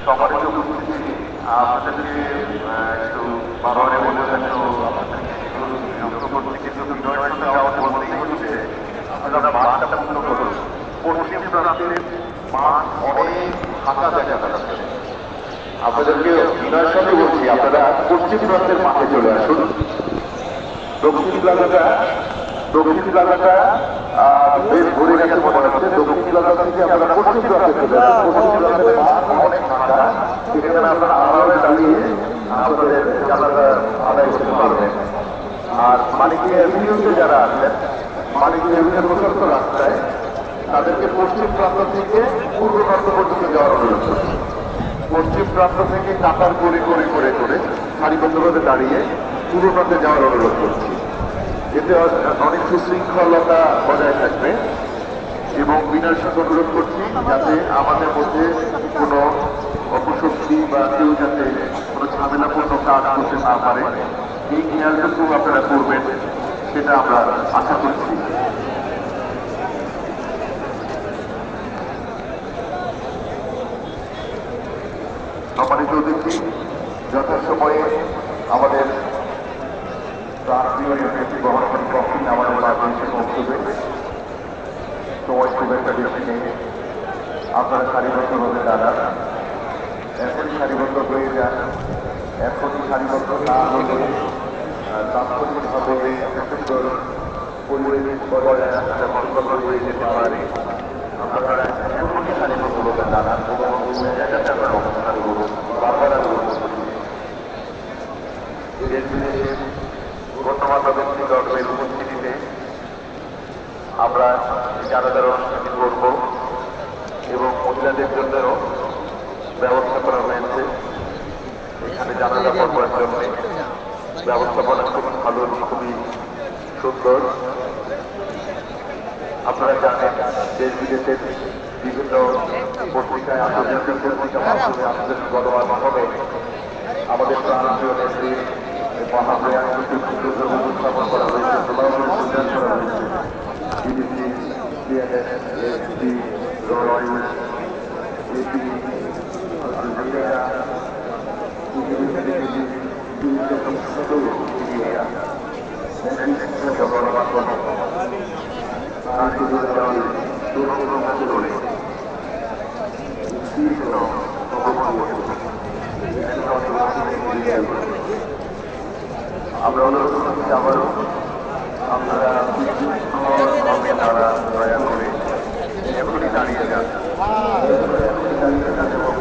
সম্মানিত উপস্থিতি, আপনাদেরকে একটু বারবারে বলে একটু বিরক্ত করতে কিছু বিষয়ের সঙ্গে আমার বলতেই হচ্ছে, আপনারা মাঠটা পূর্ণ করুন। পশ্চিম প্রান্তের মাঠ অনেক ফাঁকা দেখা যাচ্ছে। আপনাদেরকে বিনয়ের সঙ্গে বলছি, আপনারা পশ্চিম প্রান্তের মাঠে চলে আসুন। দক্ষিণ প্লাজাটা বেশ ভরে গেছে মনে হচ্ছে। দক্ষিণ প্লাজা থেকে আপনারা পশ্চিম প্লাজা চলে আসুন। পশ্চিম প্লাজের মাঠ অনেক ফাঁকা, সেখানে আপনারা আলাদা দাঁড়িয়ে আপনাদের জানাজা আদায় করতে পারবেন। আর মালিকী অ্যাভিনিউতে যারা আছেন, মালিকী অ্যাভিনিউর প্রশস্ত রাস্তায়, তাদেরকে পশ্চিম প্রান্ত থেকে পূর্ব প্রান্ত পর্যন্ত যাওয়ার অনুরোধ করছি। পশ্চিম প্রান্ত থেকে কাতার করে সারিবদ্ধভাবে দাঁড়িয়ে পূর্ব প্রান্তে যাওয়ার অনুরোধ করছি। এতে অনেক সুশৃঙ্খলতা বজায় থাকবে এবং বিনয়ের সঙ্গে অনুরোধ করছি যাতে আমাদের মধ্যে কোনো অপশক্তি বা কেউ যাতে কোনো ঝামেলাপূর্ণ কাজ করতে না পারে, এই খেয়ালটুকু আপনারা করবেন, সেটা আমরা আশা করছি। সম্মানিত অতিথি, যথাসময়ে আমাদের প্রাণপ্রিয় ব্যক্তি বহনকারী কক্ষে আমাদের মাঝে এসে পৌঁছবে। সময় খুব একটা বেশি নেই, আপনারা সারিবদ্ধভাবে দাঁড়ান। এখনই সারিবদ্ধ হয়ে যান। এখনই সারিবদ্ধ না হলে তাৎক্ষণিকভাবে একটা সুন্দর পরিবেশ বজায় রাখতে বন্ধ হয়ে যেতে পারে। আপনারা এখনই সারিবদ্ধভাবে দাঁড়ান এবং জায়গাতে আপনারা অবস্থান করুন। বারবার আমি দেশ বিদেশের গণ্যমান্য ব্যক্তিগণের উপস্থিতিতে আমরা জানাজার অনুষ্ঠানটি করব এবং মহিলাদের জন্যও ব্যবস্থা করা হয়েছে। এখানে জানাজা পড়বার জন্য ব্যবস্থাপনা খুবই ভালো এবং খুবই সুন্দর। আপনারা জানেন দেশ বিদেশের বিভিন্ন পত্রিকায়, আন্তর্জাতিক পত্রিকা মাধ্যমে, আন্তর্জাতিক গণমাধ্যমে আমাদের প্রাণপ্রিয় নেত্রী মহাপ্রয়াণকে উপস্থাপন করা হয়েছে, প্রচার করা হয়েছে। BBC, CNN, ABC, Reuters, AP, Al Jazeera, আমরা অনুরোধ করছি আবারও আপনারা দয়া করে এখনই দাঁড়িয়ে যান এবং